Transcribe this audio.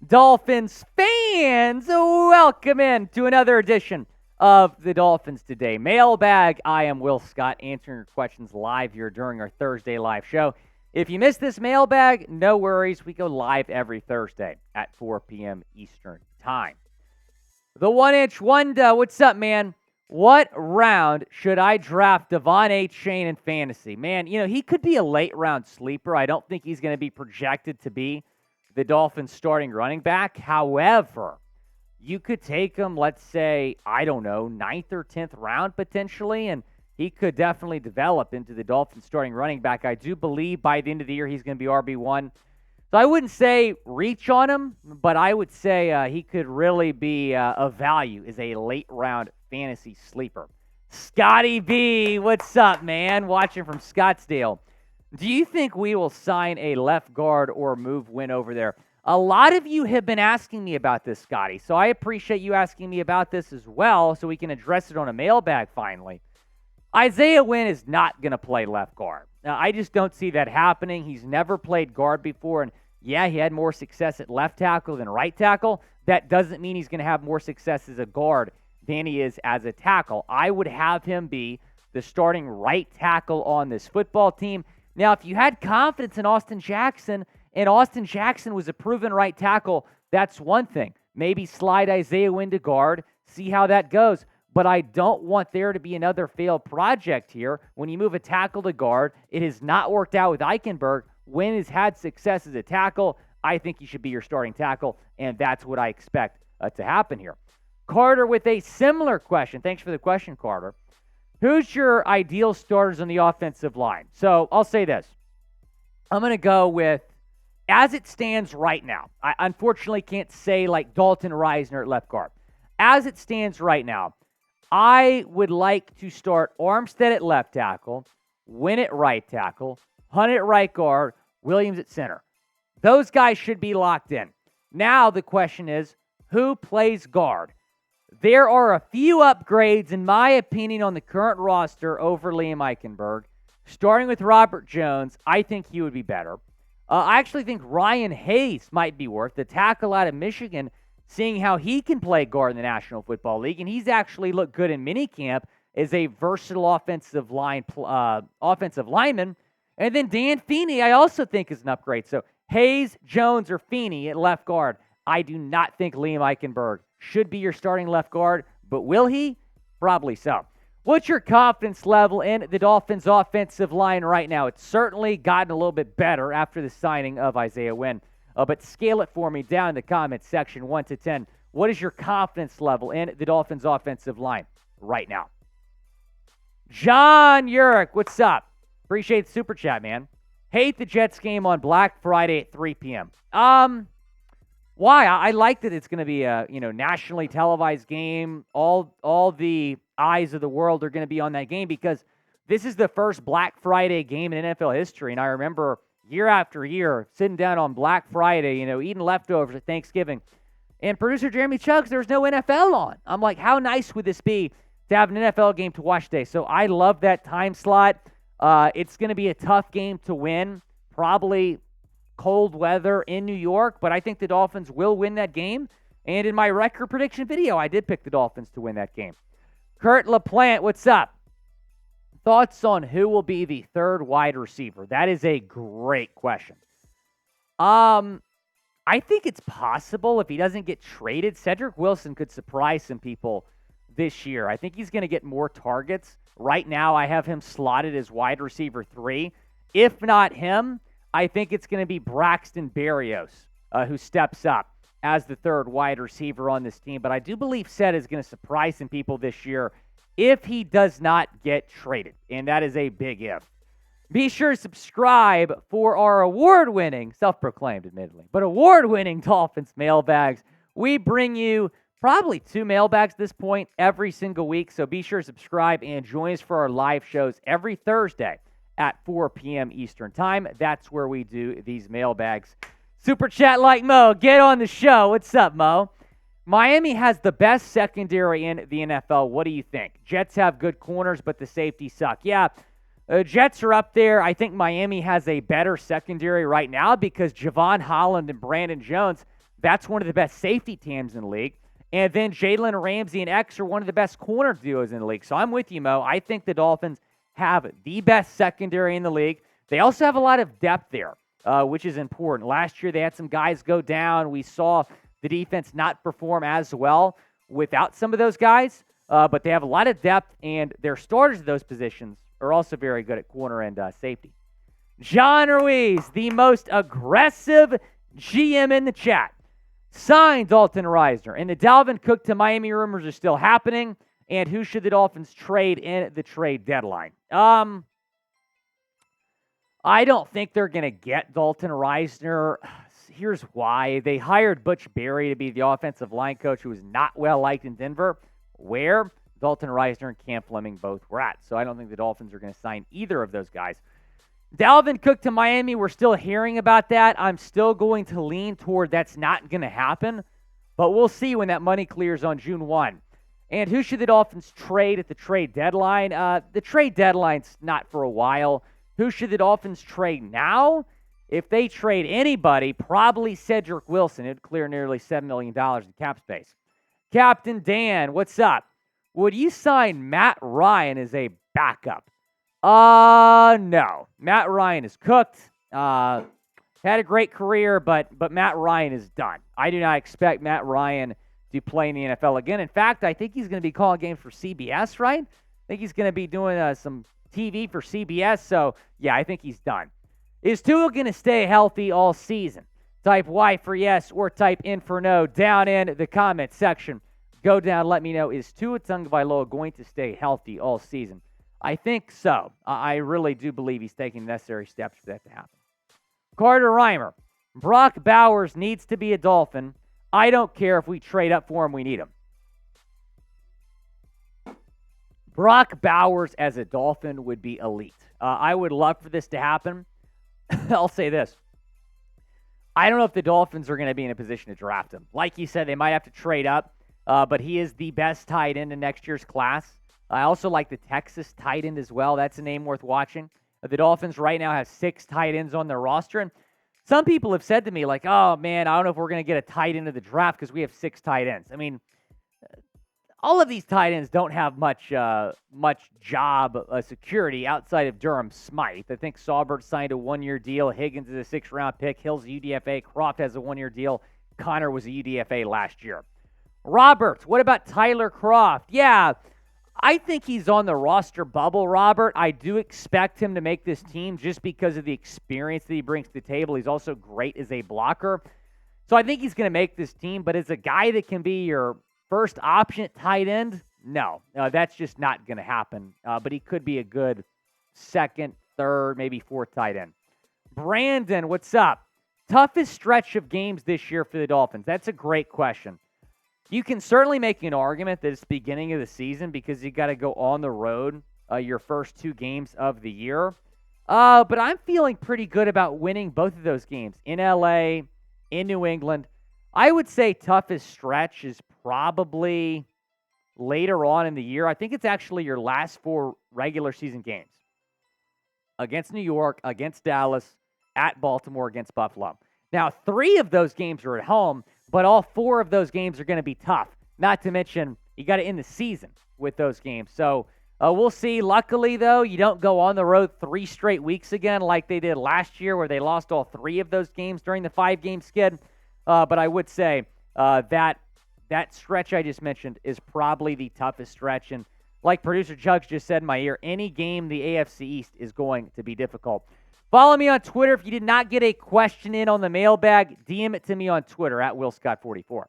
Dolphins fans, welcome in to another edition of the Dolphins Today Mailbag. I am Will Scott, answering your questions live here during our Thursday live show. If you missed this mailbag, no worries. We go live every Thursday at 4 p.m. Eastern Time. The 1-inch Wanda, what's up, man? What round should I draft Devon Achane in fantasy? Man, he could be a late round sleeper. I don't think he's going to be projected to be the Dolphins starting running back. However, you could take him, let's say, 9th or 10th round potentially, and he could definitely develop into the Dolphins starting running back. I do believe by the end of the year he's going to be RB1. So I wouldn't say reach on him, but I would say he could really be of value as a late round fantasy sleeper. Scotty B, what's up, man? Watching from Scottsdale. Do you think we will sign a left guard or move Wynn over there? A lot of you have been asking me about this, Scotty, so I appreciate you asking me about this as well so we can address it on a mailbag finally. Isaiah Wynn is not going to play left guard. Now, I just don't see that happening. He's never played guard before, and yeah, he had more success at left tackle than right tackle. That doesn't mean he's going to have more success as a guard than he is as a tackle. I would have him be the starting right tackle on this football team. Now, if you had confidence in Austin Jackson, and Austin Jackson was a proven right tackle, that's one thing. Maybe slide Isaiah Wynn to guard, see how that goes. But I don't want there to be another failed project here. When you move a tackle to guard, it has not worked out with Eichenberg. Wynn has had success as a tackle. I think he should be your starting tackle, and that's what I expect to happen here. Carter with a similar question. Thanks for the question, Carter. Who's your ideal starters on the offensive line? So I'll say this. I'm going to go with, as it stands right now, I unfortunately can't say like Dalton, Risner at left guard. As it stands right now, I would like to start Armstead at left tackle, Wynn at right tackle, Hunt at right guard, Williams at center. Those guys should be locked in. Now the question is, who plays guard? There are a few upgrades, in my opinion, on the current roster over Liam Eichenberg. Starting with Robert Jones, I think he would be better. I actually think Ryan Hayes might be worth the tackle out of Michigan, seeing how he can play guard in the National Football League, and he's actually looked good in minicamp as a versatile offensive lineman. And then Dan Feeney, I also think is an upgrade. So Hayes, Jones, or Feeney at left guard. I do not think Liam Eichenberg should be your starting left guard, but will he? Probably so. What's your confidence level in the Dolphins' offensive line right now? It's certainly gotten a little bit better after the signing of Isaiah Wynn. But scale it for me down in the comments section, 1 to 10. What is your confidence level in the Dolphins' offensive line right now? John Urich, what's up? Appreciate the super chat, man. Hate the Jets game on Black Friday at 3 p.m. Why? I like that it's going to be a nationally televised game. All the eyes of the world are going to be on that game because this is the first Black Friday game in NFL history. And I remember year after year sitting down on Black Friday, eating leftovers at Thanksgiving. And producer Jeremy Chugs, there was no NFL on. I'm like, how nice would this be to have an NFL game to watch today? So I love that time slot. It's going to be a tough game to win. Probably cold weather in New York, but I think the Dolphins will win that game. And in my record prediction video, I did pick the Dolphins to win that game. Kurt LaPlante, what's up? Thoughts on who will be the third wide receiver? That is a great question. I think it's possible if he doesn't get traded, Cedric Wilson could surprise some people this year. I think he's going to get more targets. Right now, I have him slotted as wide receiver 3. If not him, I think it's going to be Braxton Berrios who steps up as the third wide receiver on this team. But I do believe Ced is going to surprise some people this year if he does not get traded. And that is a big if. Be sure to subscribe for our award-winning, self-proclaimed admittedly, but award-winning Dolphins mailbags. We bring you probably 2 mailbags at this point every single week. So be sure to subscribe and join us for our live shows every Thursday at 4 p.m. Eastern Time. That's where we do these mailbags. Super chat like Mo. Get on the show. What's up, Mo? Miami has the best secondary in the NFL. What do you think? Jets have good corners, but the safeties suck. Yeah, Jets are up there. I think Miami has a better secondary right now because Javon Holland and Brandon Jones, That's one of the best safety tams in the league. And then Jalen Ramsey and X are one of the best corner duos in the league. So I'm with you, Mo. I think the Dolphins have the best secondary in the league. They also have a lot of depth there, which is important. Last year, they had some guys go down. We saw the defense not perform as well without some of those guys, but they have a lot of depth, and their starters at those positions are also very good at corner and safety. John Ruiz, the most aggressive GM in the chat, signed Dalton Risner, and the Dalvin Cook to Miami rumors are still happening. And who should the Dolphins trade in the trade deadline? I don't think they're going to get Dalton Risner. Here's why. They hired Butch Berry to be the offensive line coach, who was not well liked in Denver, where Dalton Risner and Cam Fleming both were at. So I don't think the Dolphins are going to sign either of those guys. Dalvin Cook to Miami, we're still hearing about that. I'm still going to lean toward that's not going to happen, but we'll see when that money clears on June 1. And who should the Dolphins trade at the trade deadline? The trade deadline's not for a while. Who should the Dolphins trade now? If they trade anybody, probably Cedric Wilson. It'd clear nearly $7 million in cap space. Captain Dan, what's up? Would you sign Matt Ryan as a backup? No. Matt Ryan is cooked. Had a great career, but Matt Ryan is done. I do not expect Matt Ryan to play in the NFL again. In fact, I think he's going to be calling games for CBS, right? I think he's going to be doing some TV for CBS. So, yeah, I think he's done. Is Tua going to stay healthy all season? Type Y for yes or type in for no down in the comment section. Go down, let me know. Is Tua Tagovailoa going to stay healthy all season? I think so. I really do believe he's taking necessary steps for that to happen. Carter Reimer. Brock Bowers needs to be a Dolphin. I don't care if we trade up for him. We need him. Brock Bowers as a Dolphin would be elite. I would love for this to happen. I'll say this. I don't know if the Dolphins are going to be in a position to draft him. Like you said, they might have to trade up, but he is the best tight end in next year's class. I also like the Texas tight end as well. That's a name worth watching. The Dolphins right now have 6 tight ends on their roster, and some people have said to me, like, oh, man, I don't know if we're going to get a tight end of the draft because we have 6 tight ends. I mean, all of these tight ends don't have much job security outside of Durham Smythe. I think Saubert signed a 1-year deal. Higgins is a 6th-round pick. Hill's a UDFA. Kroft has a 1-year deal. Connor was a UDFA last year. Robert, what about Tyler Kroft? Yeah, I think he's on the roster bubble, Robert. I do expect him to make this team just because of the experience that he brings to the table. He's also great as a blocker. So I think he's going to make this team, but as a guy that can be your first option at tight end, no. That's just not going to happen. But he could be a good 2nd, 3rd, maybe 4th tight end. Brandon, what's up? Toughest stretch of games this year for the Dolphins? That's a great question. You can certainly make an argument that it's the beginning of the season because you got to go on the road your first 2 games of the year. But I'm feeling pretty good about winning both of those games in LA, in New England. I would say toughest stretch is probably later on in the year. I think it's actually your last 4 regular season games. Against New York, against Dallas, at Baltimore, against Buffalo. Now, 3 of those games are at home, but all 4 of those games are going to be tough. Not to mention, you got to end the season with those games. So we'll see. Luckily, though, you don't go on the road 3 straight weeks again like they did last year where they lost all 3 of those games during the 5-game skid. But I would say that stretch I just mentioned is probably the toughest stretch. And like producer Chugs just said in my ear, any game the AFC East is going to be difficult. Follow me on Twitter. If you did not get a question in on the mailbag, DM it to me on Twitter at WillScott44.